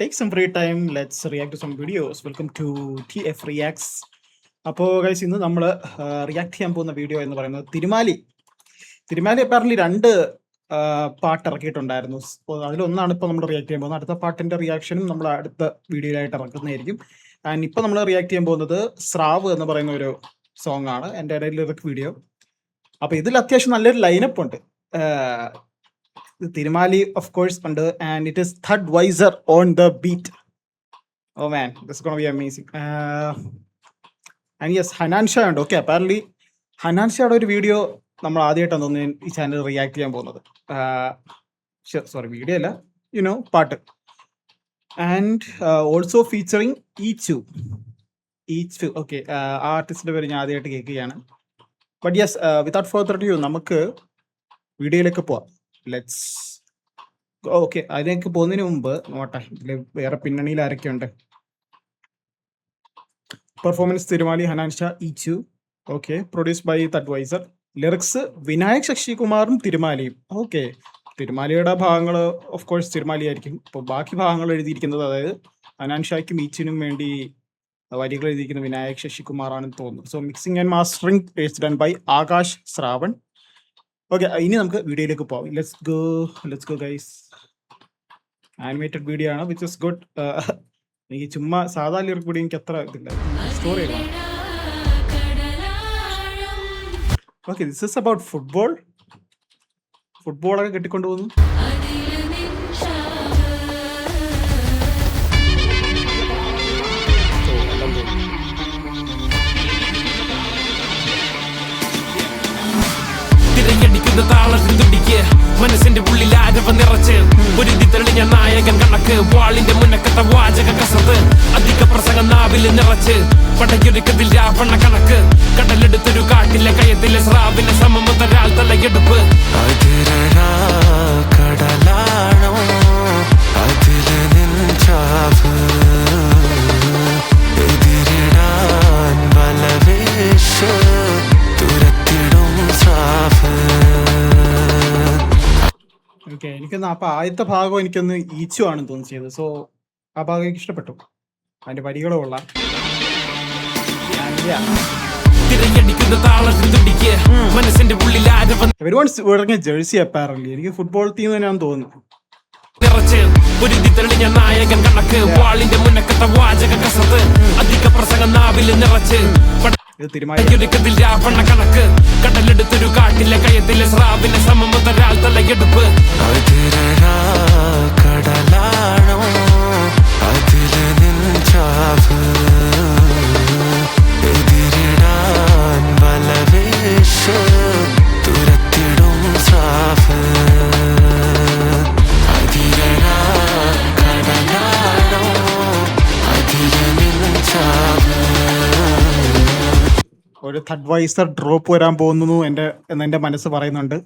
take some free time. Let's react to some videos. Welcome to TF Reacts. അപ്പോൾ guys ഇന്ന് നമ്മൾ react ചെയ്യാൻ പോകുന്ന വീഡിയോ എന്ന് പറയുന്നത് തിരുമാലി അപ്പാരൻ്റ് രണ്ട് പാട്ട് ഇറക്കിയിട്ടുണ്ടായിരുന്നു. അതിലൊന്നാണ് ഇപ്പോൾ നമ്മൾ റിയാക്ട് ചെയ്യാൻ പോകുന്നത്. അടുത്ത പാട്ടിന്റെ റിയാക്ഷനും നമ്മൾ അടുത്ത വീഡിയോയിലായിട്ട് ഇറക്കുന്നതായിരിക്കും. ആൻഡ് ഇപ്പോൾ നമ്മൾ റിയാക്ട് ചെയ്യാൻ പോകുന്നത് സ്രാവ് എന്ന് പറയുന്ന ഒരു സോങ് ആണ്, എൻ്റെ ഇടയിൽ ലിറിക് വീഡിയോ. അപ്പോൾ ഇതിൽ അത്യാവശ്യം നല്ലൊരു ലൈനപ്പ് ഉണ്ട്. തിരുമാലി ഓഫ് കോഴ്സ് ഉണ്ട്, and it is Thudwiser on the beat. Oh man, this gonna be amazing. And yes, Hanan Shah ഉണ്ട്. ഓക്കെ, അപ്പാരൻ്റ്ലി ഹനാൻ ഷായുടെ ഒരു വീഡിയോ നമ്മൾ ആദ്യമായിട്ടാണ് തോന്നുന്നു ഈ ചാനൽ റിയാക്ട് ചെയ്യാൻ പോകുന്നത്. സോറി, വീഡിയോ അല്ല, പാട്ട്. And also featuring Eechu. Okay, ആ ആർട്ടിസ്റ്റിന്റെ പേര് ഞാൻ ആദ്യമായിട്ട് കേൾക്കുകയാണ്. But yes, without further due നമുക്ക് വീഡിയോയിലേക്ക് പോവാം. Let's okay. അതിലേക്ക് പോകുന്നതിന് മുമ്പ് നോട്ടെ ഇതിൽ വേറെ പിന്നണിയിൽ ആരൊക്കെയുണ്ട്. Performance Thirumali, Hanan Shah, Eechu. Okay, produce by Thudwiser. Lyrics Vinayak ശശികുമാറും തിരുമാലിയും. ഓക്കെ, തിരുമാലിയുടെ ഭാഗങ്ങൾ ഓഫ് കോഴ്സ് തിരുമാലി ആയിരിക്കും. അപ്പോൾ ബാക്കി ഭാഗങ്ങൾ എഴുതിയിരിക്കുന്നത്, അതായത് ഹനാൻ ഷായ്ക്കും ഈച്ചിനും വേണ്ടി വരികൾ എഴുതിയിരിക്കുന്നത് വിനായക് ശശികുമാറാണെന്ന് തോന്നുന്നു. So mixing and mastering is done by Akash Shravan. Okay, ഇനി നമുക്ക് വീഡിയോയിലേക്ക് പോവാം. Let's go guys. Animated video ആണ്, വിച്ച് ഇസ് ഗുഡ്. എനിക്ക് ചുമ്മാ സാധാ ലിറിക് വീഡിയോ എനിക്ക് അത്ര ഇതില്ല, സ്റ്റോറി ഇല്ല. ഓക്കെ, ദിസ് ഇസ് അബൌട്ട് ഫുട്ബോളൊക്കെ കെട്ടിക്കൊണ്ടു പോകുന്നു. മനസ്സിന്റെ ഉള്ളിൽ ആരവ നിറച്ച് ഒരുതി തെളിഞ്ഞ നായകൻ കണക്ക്, വാളിന്റെ മുന്നക്കത്തെ വാചക കസത്ത്, അധിക പ്രസംഗം നാവില് നിറച്ച് പടയൊരുക്കത്തിൽ രാവണ കണക്ക്, കടലെടുത്തൊരു കാട്ടിലെ കയത്തിലെ സ്രാവിന്റെ സമമൊരാൾ തലയെടുപ്പ്. കടലാണോ അതില് നിൻചാവ്, എതിരിടാൻ വലവേശ് തുരത്തിടും സ്രാവ്. ഓക്കെ, എനിക്കൊന്ന് അപ്പൊ ആദ്യത്തെ ഭാഗം എനിക്കൊന്ന് ഈച്ചു ആണെന്ന് തോന്നി ചെയ്തത്. സോ ആ ഭാഗം എനിക്ക് ഇഷ്ടപ്പെട്ടു, അതിന്റെ വരികളും ഉള്ള. ജേഴ്സി അപ്പാരൻ്റ്ലി എനിക്ക് ഫുട്ബോൾ ടീം തന്നെയാണെന്ന് തോന്നുന്നു. നായകൻ കണക്ക്, വാളിന്റെ മുന്നക്കത്തെ വാചക കസത്ത്, അധിക പ്രസംഗം നാവില് നിറച്ച് ൊരുക്കത്തിൽ രാവണ കണക്ക്, കടലെടുത്തൊരു കാട്ടിലെ കയത്തിലെ സ്രാവിന്റെ സമമൊരാൾ തലയെടുപ്പ്. കടലാണോ അതില് നിൻചാവ്, എതിരിടാൻ വലവേശ് തുരത്തിടും സ്രാവ്. കടലാണോ അതില് നിൻചാവ്. ഒരു തഡ്വൈസർ ഡ്രോപ്പ് വരാൻ പോകുന്നു എന്നെ മനസ്സ് പറയുന്നുണ്ട്.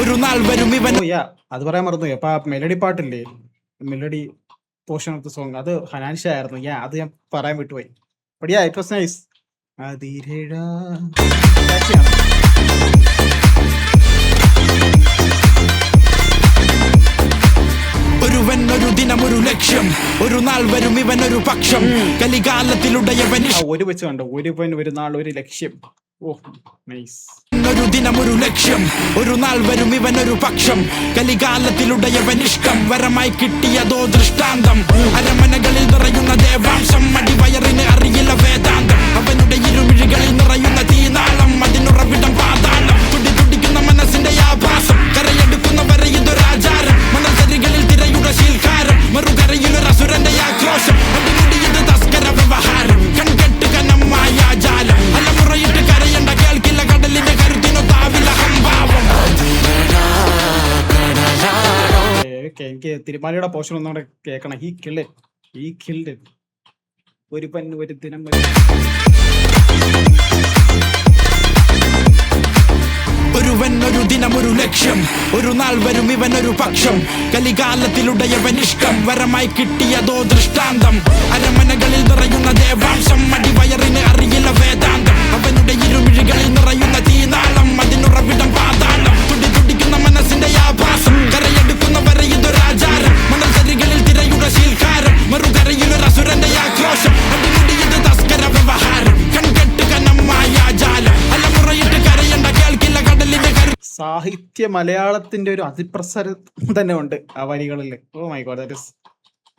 ഒരു നാൾ വരും ഇവൻ. അത് പറയാൻ മറന്നു. അപ്പൊ ആ മെലഡി പാട്ടില്ലേ, melody portion of the song, അത് ഹനാൻ ഷാ ആയിരുന്നു. അത് ഞാൻ പറയാൻ വിട്ടുപോയി. But yeah, it was nice. ഒരുവൻ ഒരു ദിനം ഒരു ലക്ഷ്യം, ഒരു നാൾ വരും ഇവൻ ഒരു പക്ഷം, കലികാലത്തിലുടയവൻ ഒരു വെച്ച് കണ്ടോ, ഒരുവൻ ഒരു നാൾ ഒരു ലക്ഷ്യം. ഒരു ദിനം ഒരു ലക്ഷ്യം, ഒരു നാൾ വരും ഇവൻ ഒരു പക്ഷം, കലികാലത്തിലുടയവൻ ഇഷ്ടം വരമായി കിട്ടിയതോ ദൃഷ്ടാന്തം, അരമനകളിൽ നിറയുന്ന ദേവാംശം, അടിവയറിന് അറിയില്ല വേദാന്തം, അവനുടെ ഇരുമിഴികളിൽ നിറയുന്ന തീനാളം, അതിനുറവിടം പാതാളം, തുടിക്കുന്ന മനസ്സിന്റെ ആഭാസം, കരയെടുക്കുന്നവരെ ഇതൊരാചാരം, മണൽത്തരികളിൽ തിരയുടെ ശീൽക്കാരം, മറുകരയിലൊരു അസുരന്റെ ആക്രോശം, അടിമുടിയത് തസ്കര വ്യവഹാരം. എനിക്ക് തിരുമാലിയുടെ പോർഷൻ ഒന്നുകൂടെ കേൾക്കണം. ഈ കിൽഡ് ഒരു പന്ന് ഒരു ദിനം ഒരുവൻ ഒരു ദിനം ഒരു ലക്ഷ്യം, ഒരു നാൾ വരും ഇവനൊരു പക്ഷം. കലികാലത്തിലുടയവനിഷ്ടം വരമായി കിട്ടിയതോ ദൃഷ്ടാന്തം. അരമനകളിൽ നിറയുന്ന ദേവാംശം, അടിവയറിന് അറിയില്ല വേദാന്തം. അവനുടെ ഇരുമിഴികളിൽ നിറയുന്ന തീനാളം, അതിനുറവിടം പാതാളം. തുടിക്കുന്ന മനസ്സിന്റെ ആഭാസം, കരയെടുക്കുന്നവരെ ഇതൊരാചാരം. മണൽത്തരികളിൽ തിരയുടെ ശീൽക്കാരം, മറുകരയിലൊരു അസുരന്റെ ആക്രോശം. അടിമുടിയത് തസ്കര വ്യവഹാരം, കൺകെട്ട് കനമായ ജാലം. അലമുറയിട്ട് കരയണ്ട കേൾക്കില്ല കടലിന്റെ കരു. സാഹിത്യ മലയാളത്തിന്റെ ഒരു അതിപ്രസരം തന്നെ ഉണ്ട് ആ വരികളിൽ. Oh my god, that is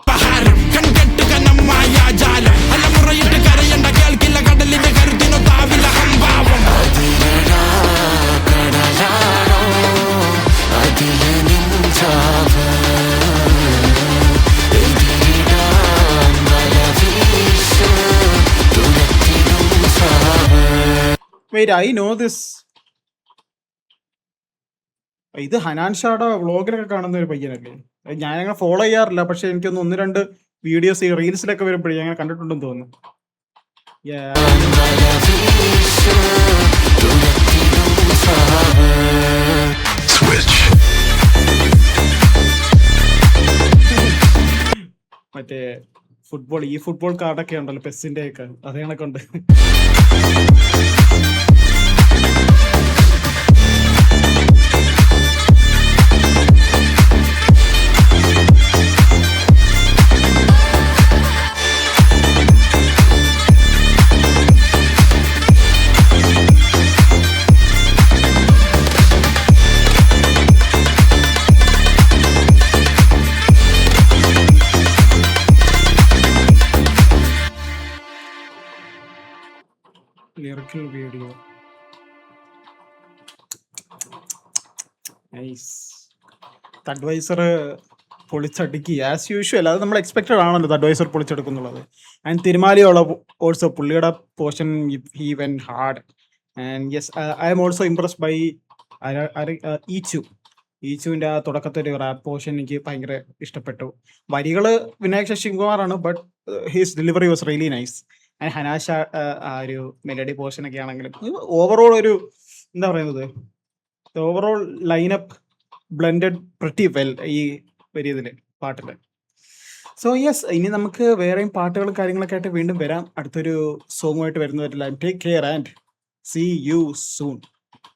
പഹാരം, കൺകെട്ട് കനമായ ജാലം. അലമുറയിട്ട് കരയണ്ട കേൾക്കില്ല കടലിന്റെ കരുത്തിനു താവില ഹംഭാവം. അതിലടാ കടലാണോ അതിലെ നിഞ്ചാവ് എതിരിടാൻ വലവീശ് തുരത്തിടും സാവ്. Wait, I know this. ഇത് ഹനാൻ ഷായുടെ വ്ളോഗിലൊക്കെ കാണുന്ന ഒരു പയ്യനല്ലേ? ഞാൻ അങ്ങനെ ഫോളോ ചെയ്യാറില്ല, പക്ഷെ എനിക്കൊന്ന് 1-2 വീഡിയോസ് ഈ റീൽസിലൊക്കെ വരുമ്പോഴേ അങ്ങനെ കണ്ടിട്ടുണ്ടെന്ന് തോന്നുന്നു. Yeah. വലവീശ് തുരത്തിടും സാവ്. മറ്റേ ഫുട്ബോൾ കാർഡൊക്കെ ഉണ്ടല്ലോ പെസ്സിന്റെ ഒക്കെ, അതേ കണക്കുണ്ട്. Lyrical video nice. അഡ്വൈസർ പൊളിച്ചടുക്കി ആസ് യൂഷ്വൽ. അത് നമ്മൾ എക്സ്പെക്റ്റഡ് ആണല്ലോ അഡ്വൈസർ പൊളിച്ചെടുക്കുന്നുള്ളത്. ആൻഡ് തിരുമാലിയുള്ള ഓൾസോ പുള്ളിയുടെ portion he went hard. And yes, I am also impressed by ഈച്ചുവിൻ്റെ ആ തുടക്കത്തെ ഒരു റാപ്പ് പോർഷൻ എനിക്ക് ഭയങ്കര ഇഷ്ടപ്പെട്ടു. വരികൾ വിനായക് ശശികുമാറാണ്, but his delivery was really nice. And Hanan Shah ആ ഒരു മെലഡി പോർഷൻ ഒക്കെ ആണെങ്കിലും ഓവറോൾ ഒരു എന്താ പറയുന്നത്, overall lineup blended pretty well ഈ ഇതില് പാട്ടില്. സോ യെസ്, ഇനി നമുക്ക് വേറെയും പാട്ടുകളും കാര്യങ്ങളൊക്കെ ആയിട്ട് വീണ്ടും വരാം. അടുത്തൊരു സോങ്ങുമായിട്ട് വരുന്നവരെല്ലാം take care and see you soon.